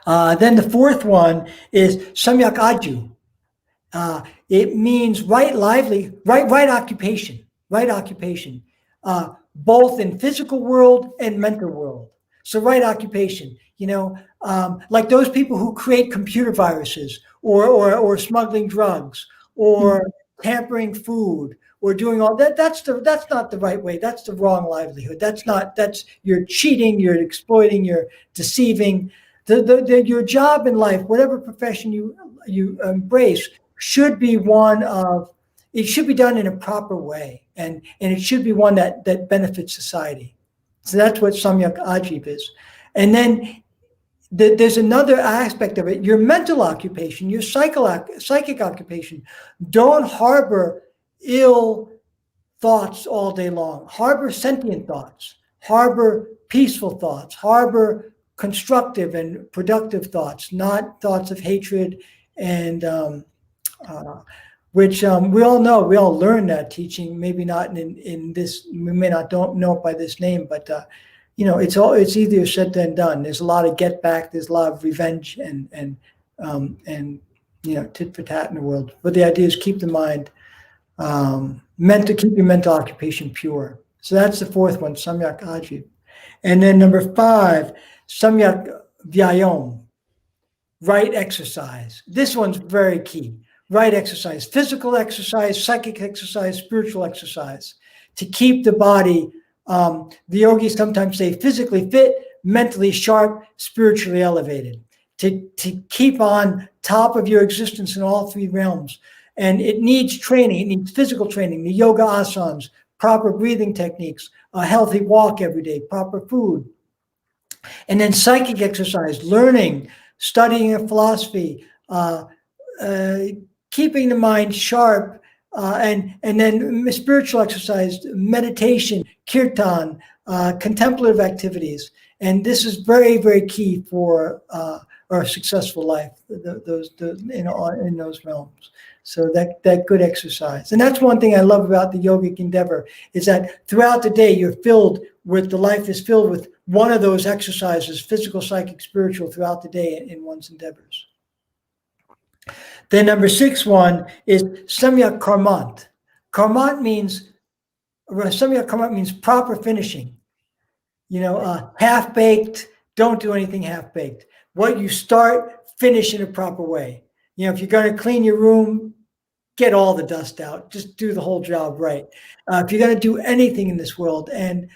the fourth one is samyak aju. It means right occupation, both in physical world and mental world. So right occupation, like those people who create computer viruses or smuggling drugs or tampering food or doing all that. That's not the right way. That's the wrong livelihood. That's you're cheating, you're exploiting, you're deceiving. Your job in life, whatever profession you embrace, should be one of, it should be done in a proper way, and it should be one that benefits society. So that's what samyak ajiv is. And then there's another aspect of it. Your mental occupation, your psychic occupation. Don't harbor ill thoughts all day long. Harbor sentient thoughts. Harbor peaceful thoughts. Harbor constructive and productive thoughts, not thoughts of hatred and which we all know. We all learn that teaching. Maybe not in this. We may not don't know it by this name, but it's easier said than done. There's a lot of get back. There's a lot of revenge and tit for tat in the world. But the idea is keep the mind keep your mental occupation pure. So that's the fourth one, samyak ajiv. And then number 5, samyak vyayam, right exercise. This one's very key. Right exercise, physical exercise, psychic exercise, spiritual exercise, to keep the body. The yogis sometimes say physically fit, mentally sharp, spiritually elevated, to keep on top of your existence in all 3 realms. And it needs training. It needs physical training, the yoga asanas, proper breathing techniques, a healthy walk every day, proper food. And then psychic exercise, learning, studying a philosophy, keeping the mind sharp, and then spiritual exercise, meditation, kirtan, contemplative activities. And this is very, very key for our successful life, in those realms. So that good exercise. And that's one thing I love about the yogic endeavor, is that throughout the day, the life is filled with one of those exercises, physical, psychic, spiritual, throughout the day in one's endeavors. Then number 6 one is samyak karmant. Samyak karmant means proper finishing. Half-baked, don't do anything half-baked. What you start, finish in a proper way. If you're going to clean your room, get all the dust out. Just do the whole job right. If you're going to do anything in this world, and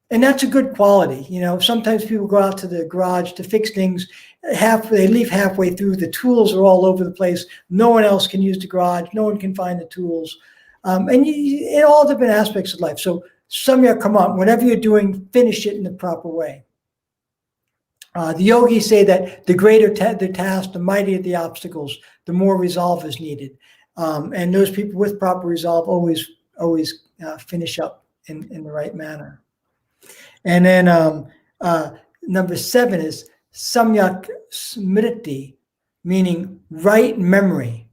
that's a good quality. Sometimes people go out to the garage to fix things. They leave halfway through. The tools are all over the place. No one else can use the garage. No one can find the tools. And in all different aspects of life. So Samyak, come on, whatever you're doing, finish it in the proper way. The yogis say that the greater the task, the mightier the obstacles, the more resolve is needed. And those people with proper resolve always finish up in the right manner. And then number 7 is samyak smriti, meaning right memory.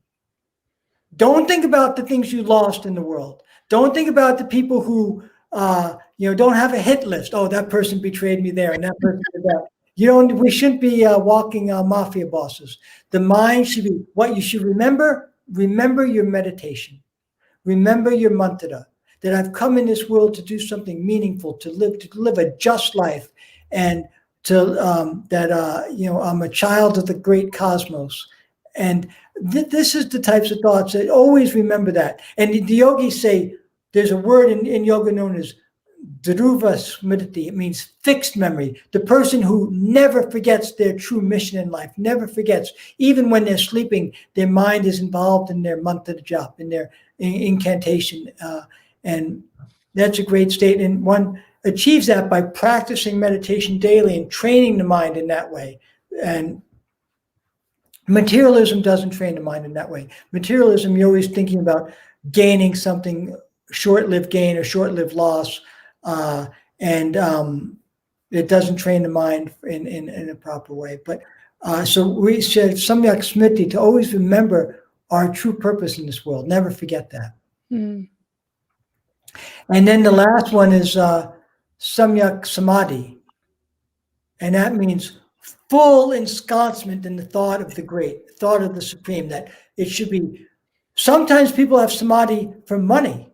Don't think about the things you lost in the world. Don't think about the people who don't have a hit list. Oh, that person betrayed me there, and that person did that. We shouldn't be walking mafia bosses. The mind should be what you should remember. Remember your meditation. Remember your mantra, that I've come in this world to do something meaningful, to live a just life, and I'm a child of the great cosmos. And this is the types of thoughts that always remember that. And the yogis say there's a word in yoga known as Dhruva Smriti. It means fixed memory. The person who never forgets their true mission in life, never forgets. Even when they're sleeping, their mind is involved in their mantra japa, in their incantation. And that's a great state. And one achieves that by practicing meditation daily and training the mind in that way. And materialism doesn't train the mind in that way. Materialism, you're always thinking about gaining something, short-lived gain or short-lived loss. And it doesn't train the mind in a proper way. But so we said samyak smriti, to always remember our true purpose in this world. Never forget that. Mm. And then the last one is samyak samadhi. And that means full ensconcement in the thought of the great, thought of the supreme, that it should be. Sometimes people have samadhi for money.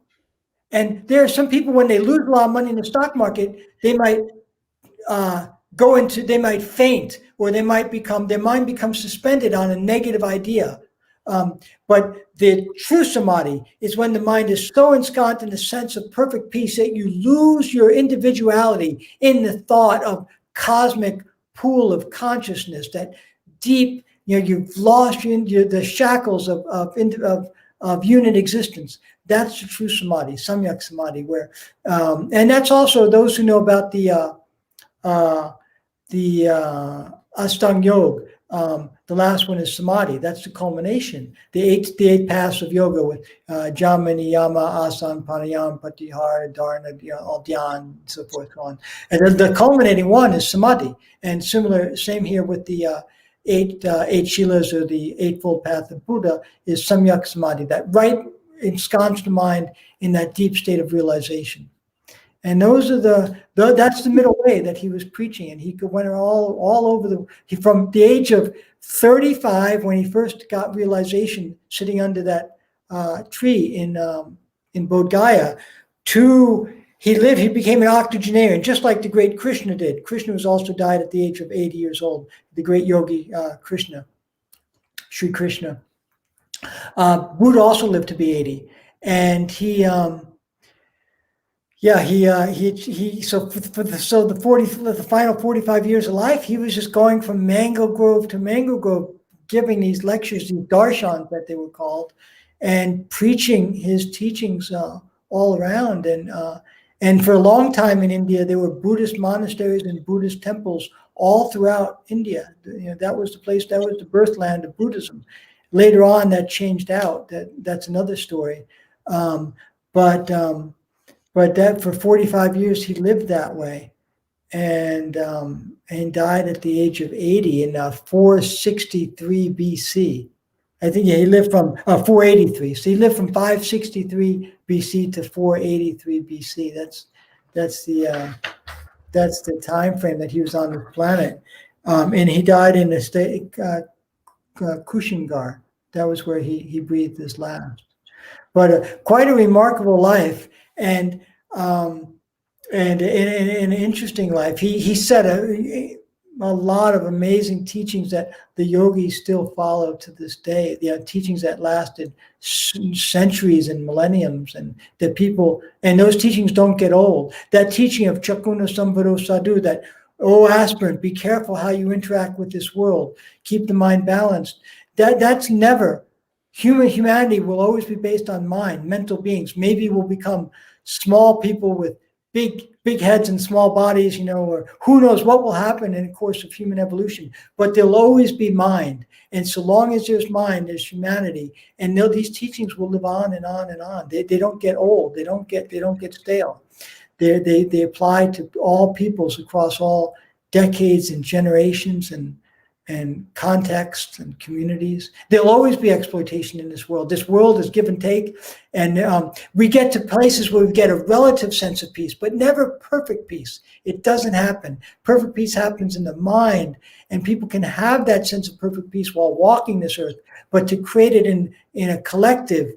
And there are some people, when they lose a lot of money in the stock market, they might they might faint, or their mind becomes suspended on a negative idea. But the true samadhi is when the mind is so ensconced in a sense of perfect peace that you lose your individuality in the thought of cosmic pool of consciousness, that deep, you've lost the shackles of unit existence. That's the true samadhi, samyak samadhi, where, and that's also those who know about the Ashtanga Yoga. The last one is samadhi. That's the culmination. The eight paths of yoga with jama, niyama, asana, pranayama, pratyahara, dharana, all dhyan, and so forth, so on. And then the culminating one is samadhi. And same here with the eight shilas, or the eightfold path of Buddha, is samyak samadhi. That right ensconced the mind in that deep state of realization. And those are that's the middle way that he was preaching. And he went all over from the age of 35, when he first got realization, sitting under that tree in Bodh Gaya, to he became an octogenarian, just like the great Krishna did. Krishna was also died at the age of 80 years old. The great yogi Krishna, Sri Krishna. Buddha also lived to be 80, and so the final 45 years of life, he was just going from mango grove to mango grove, giving these lectures, these darshans that they were called, and preaching his teachings all around. And for a long time in India, there were Buddhist monasteries and Buddhist temples all throughout India. That was the place, that was the birthland of Buddhism. Later on, that changed out. That's another story. But that for 45 years he lived that way, and died at the age of 80 in 463 BC. I think he lived from 483. So he lived from 563 BC to 483 BC. That's the time frame that he was on the planet, and he died in the state Kushingar. That was where he breathed his last. But quite a remarkable life, and an interesting life. He said a lot of amazing teachings that the yogis still follow to this day. Teachings that lasted centuries and millenniums, and that people, and those teachings don't get old. That teaching of Chakuna Sambharo Sadhu, that, oh, aspirant, be careful how you interact with this world. Keep the mind balanced. That's never. Humanity will always be based on mind, mental beings. Maybe we'll become small people with big heads and small bodies, or who knows what will happen in the course of human evolution. But there'll always be mind. And so long as there's mind, there's humanity. And these teachings will live on and on and on. They don't get old. They don't get stale. They apply to all peoples across all decades and generations and contexts and communities. There'll always be exploitation in this world. This world is give and take. And we get to places where we get a relative sense of peace, but never perfect peace. It doesn't happen. Perfect peace happens in the mind, and people can have that sense of perfect peace while walking this earth. But to create it in a collective,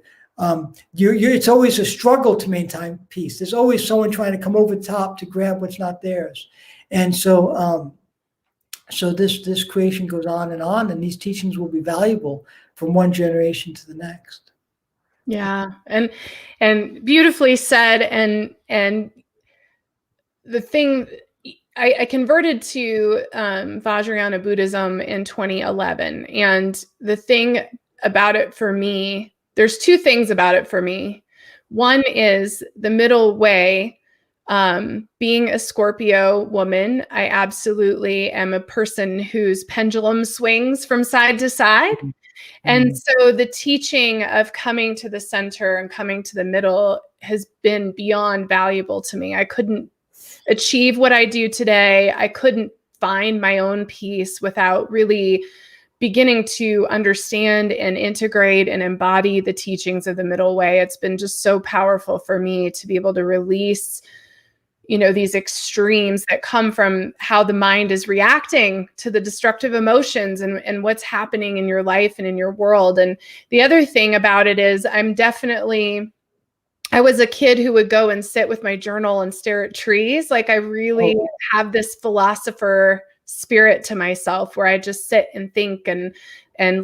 it's always a struggle to maintain peace. There's always someone trying to come over the top to grab what's not theirs. And so this creation goes on, and these teachings will be valuable from one generation to the next. Yeah, and beautifully said. And the thing, I converted to Vajrayana Buddhism in 2011, and the thing about it for me, there's two things about it for me. One is the middle way. Being a Scorpio woman, I absolutely am a person whose pendulum swings from side to side. Mm-hmm. And so the teaching of coming to the center and coming to the middle has been beyond valuable to me. I couldn't achieve what I do today. I couldn't find my own peace without really beginning to understand and integrate and embody the teachings of the middle way. It's been just so powerful for me to be able to release these extremes that come from how the mind is reacting to the destructive emotions and what's happening in your life and in your world. And the other thing about it is I was a kid who would go and sit with my journal and stare at trees. Like I really have this philosopher spirit to myself where I just sit and think and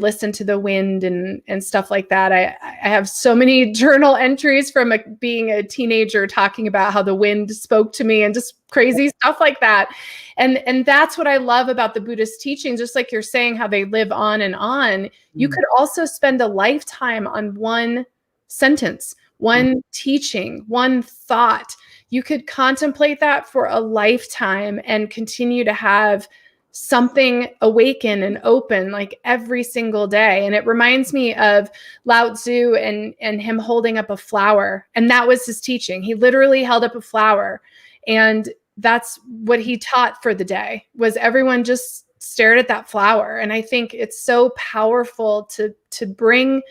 listen to the wind and stuff like that. I have so many journal entries from being a teenager talking about how the wind spoke to me and just crazy stuff like that. And that's what I love about the Buddhist teachings, just like you're saying, how they live on and on. You could also spend a lifetime on one sentence, one teaching, one thought. You could contemplate that for a lifetime and continue to have something awaken and open like every single day. And it reminds me of Lao Tzu and him holding up a flower. And that was his teaching. He literally held up a flower. And that's what he taught for the day, was everyone just stared at that flower. And I think it's so powerful to bring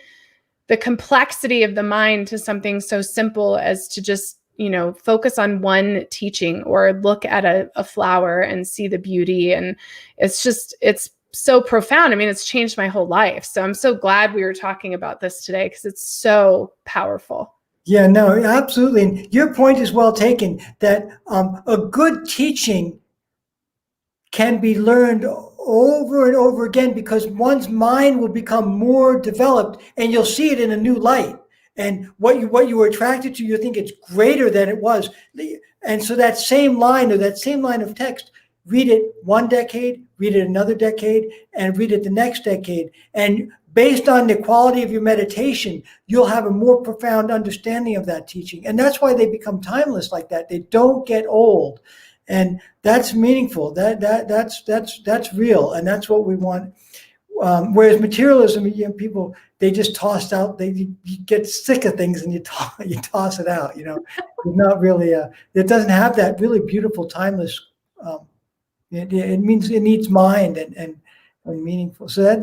the complexity of the mind to something so simple as to just focus on one teaching or look at a flower and see the beauty. And it's so profound. I mean, it's changed my whole life. So I'm so glad we were talking about this today because it's so powerful. Yeah, no, absolutely. And your point is well taken, that a good teaching can be learned over and over again because one's mind will become more developed and you'll see it in a new light. And what you were attracted to, you think it's greater than it was. And so that same line of text, read it one decade, read it another decade, and read it the next decade. And based on the quality of your meditation, you'll have a more profound understanding of that teaching. And that's why they become timeless like that. They don't get old. And that's meaningful. That's real. And that's what we want. Whereas materialism, people, they just toss out. You get sick of things and you toss it out. It's not really it doesn't have that really beautiful, timeless. It means it needs mind and meaningful. So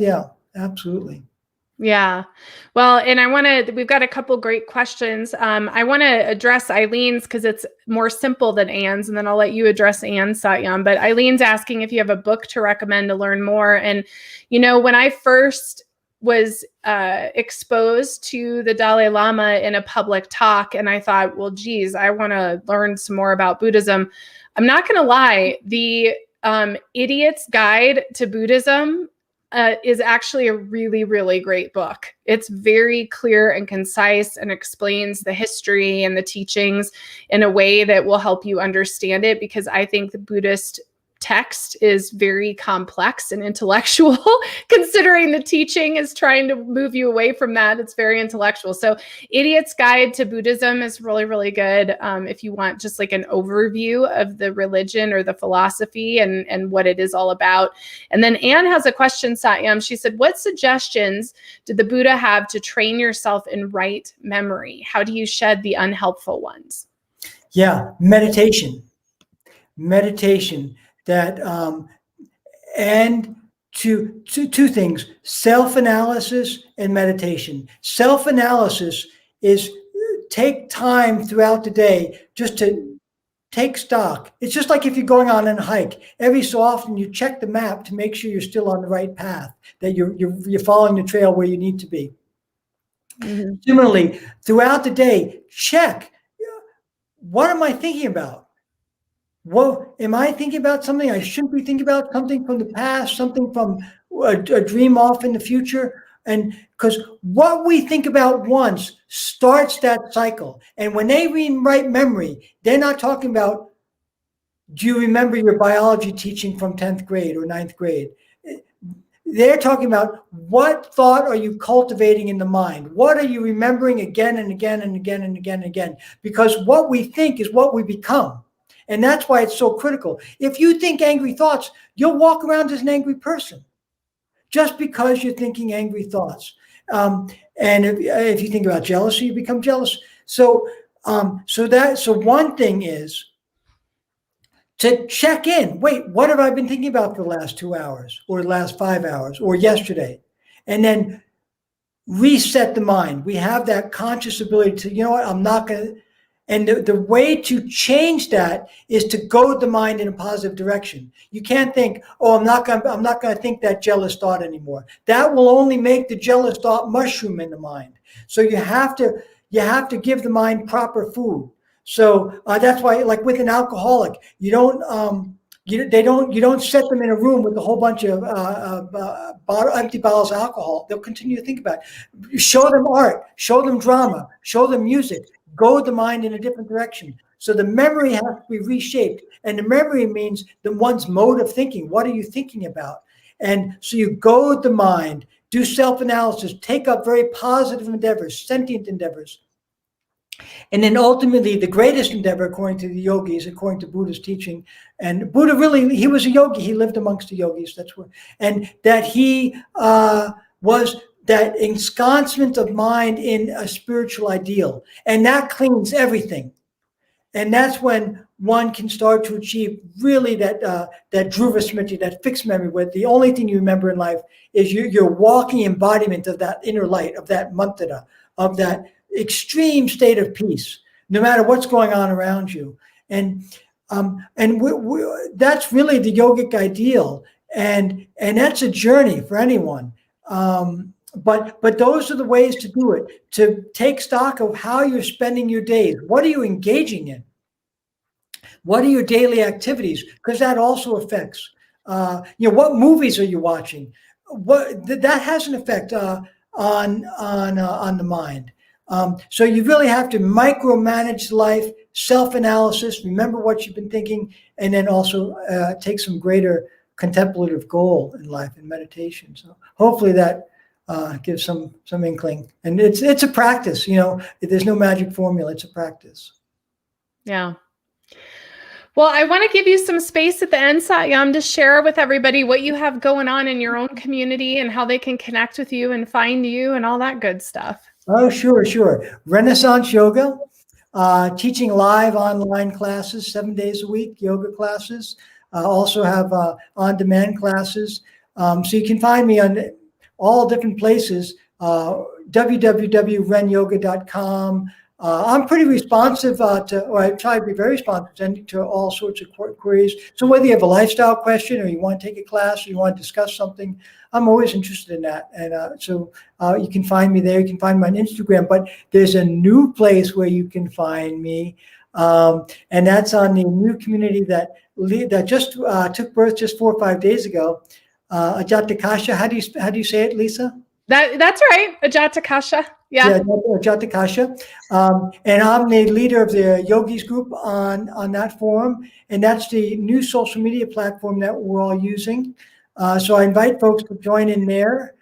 absolutely. Yeah. Well, and we've got a couple great questions. I want to address Eileen's because it's more simple than Anne's, and then I'll let you address Anne's, Satyam. But Eileen's asking if you have a book to recommend to learn more. And, when I first was exposed to the Dalai Lama in a public talk, and I thought, well, geez, I want to learn some more about Buddhism. I'm not going to lie. Idiot's Guide to Buddhism is actually a really, really great book. It's very clear and concise and explains the history and the teachings in a way that will help you understand it, because I think the Buddhist text is very complex and intellectual considering the teaching is trying to move you away from that. It's very intellectual. So Idiot's Guide to Buddhism is really, really good if you want just like an overview of the religion or the philosophy and what it is all about. And then Anne has a question, Satyam. She said, what suggestions did the Buddha have to train yourself in right memory? How do you shed the unhelpful ones? Yeah, meditation. That and two things: self-analysis and meditation. Self-analysis is take time throughout the day just to take stock. It's just like if you're going on a hike. Every so often you check the map to make sure you're still on the right path, that you're following the trail where you need to be. Mm-hmm. Similarly, throughout the day, check, what am I thinking about? Well, am I thinking about something I shouldn't be thinking about? Something from the past, something from a dream off in the future? And because what we think about once starts that cycle. And when they read right memory, they're not talking about, do you remember your biology teaching from 10th grade or 9th grade? They're talking about, what thought are you cultivating in the mind? What are you remembering again and again and again and again and again? Because what we think is what we become. And that's why it's so critical. If you think angry thoughts, you'll walk around as an angry person just because you're thinking angry thoughts. And if you think about jealousy, you become jealous. So one thing is to check in. Wait, what have I been thinking about for the last 2 hours or the last 5 hours or yesterday? And then reset the mind. We have that conscious ability to, you know what, I'm not going to. And the way to change that is to goad the mind in a positive direction. You can't think, oh, I'm not going to think that jealous thought anymore. That will only make the jealous thought mushroom in the mind. So you have to give the mind proper food. So that's why, like with an alcoholic, you don't set them in a room with a whole bunch of empty bottles of alcohol. They'll continue to think about it. Show them art, show them drama, show them music. Goad the mind in a different direction. So the memory has to be reshaped. And the memory means one's mode of thinking. What are you thinking about? And so you goad the mind, do self-analysis, take up very positive endeavors, sentient endeavors. And then ultimately, the greatest endeavor, according to the Yogis, according to Buddha's teaching, and Buddha really, he was a yogi. He lived amongst the Yogis. That's what, and that he was that ensconcement of mind in a spiritual ideal. And that cleans everything. And that's when one can start to achieve really that dhruva smriti, that fixed memory, where the only thing you remember in life is your walking embodiment of that inner light, of that mantra, of that extreme state of peace, no matter what's going on around you. And that's really the yogic ideal. And that's a journey for anyone. But those are the ways to do it, to take stock of how you're spending your days. What are you engaging in? What are your daily activities? Because that also affects, what movies are you watching? That has an effect on the mind. So you really have to micromanage life, self-analysis, remember what you've been thinking, and then also take some greater contemplative goal in life and meditation. So hopefully that gives some inkling. And it's a practice, there's no magic formula, it's a practice. Yeah. Well, I want to give you some space at the end, Satyam, to share with everybody what you have going on in your own community and how they can connect with you and find you and all that good stuff. Oh, sure. Renaissance Yoga, teaching live online classes 7 days a week, yoga classes. Also have on-demand classes. So you can find me on all different places, www.renyoga.com. I'm pretty responsive or I try to be very responsive to all sorts of queries. So whether you have a lifestyle question or you want to take a class or you want to discuss something, I'm always interested in that. And so you can find me there. You can find me on Instagram. But there's a new place where you can find me. And that's on the new community that just took birth just 4 or 5 days ago. Ajatakasha, how do you say it, Lisa? That's right, Ajatakasha. Yeah, Ajatakasha. And I'm the leader of the Yogis group on that forum, and that's the new social media platform that we're all using. So I invite folks to join in there.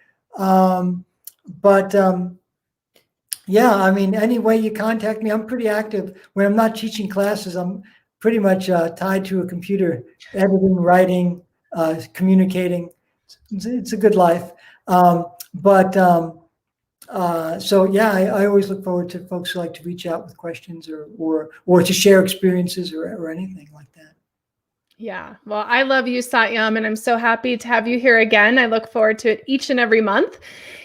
Yeah, I mean, any way you contact me, I'm pretty active. When I'm not teaching classes, I'm pretty much tied to a computer, editing, writing, communicating. It's a good life. So yeah, I always look forward to folks who like to reach out with questions or to share experiences or anything like that. Yeah. Well, I love you, Satyam, and I'm so happy to have you here again. I look forward to it each and every month.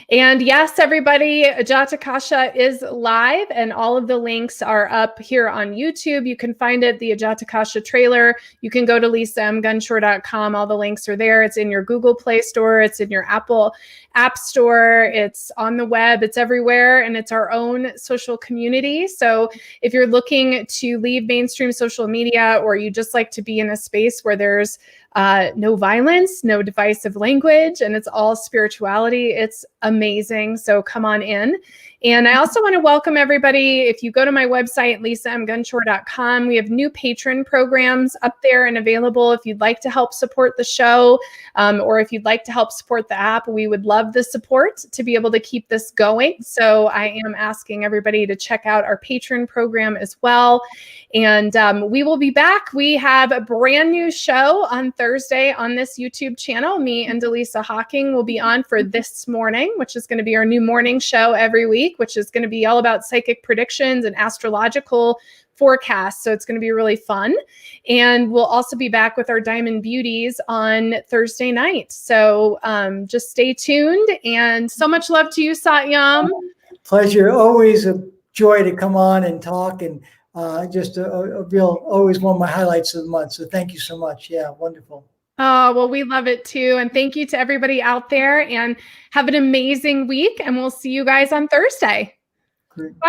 And yes, everybody, Ajatakasha is live, and all of the links are up here on YouTube. You can find it, the Ajatakasha trailer. You can go to lisamgunshore.com. All the links are there. It's in your Google Play Store. It's in your Apple App Store. It's on the web. It's everywhere, and it's our own social community. So if you're looking to leave mainstream social media, or you just like to be in a space where there's no violence, no divisive language, and it's all spirituality, it's amazing. So come on in. And I also want to welcome everybody. If you go to my website, lisamgunshore.com, we have new patron programs up there and available. If you'd like to help support the show, or if you'd like to help support the app, we would love the support to be able to keep this going. So I am asking everybody to check out our patron program as well. And we will be back. We have a brand new show on Thursday on this YouTube channel. Me and Delisa Hawking will be on for This Morning, which is going to be our new morning show every week, which is going to be all about psychic predictions and astrological forecasts. So it's going to be really fun. And we'll also be back with our Diamond Beauties on Thursday night. So just stay tuned. And so much love to you, Satyam. Pleasure. Always a joy to come on and talk, and just a real, always one of my highlights of the month. So thank you so much. Yeah, wonderful. Oh, well, we love it too. And thank you to everybody out there, and have an amazing week. And we'll see you guys on Thursday. Great. Bye.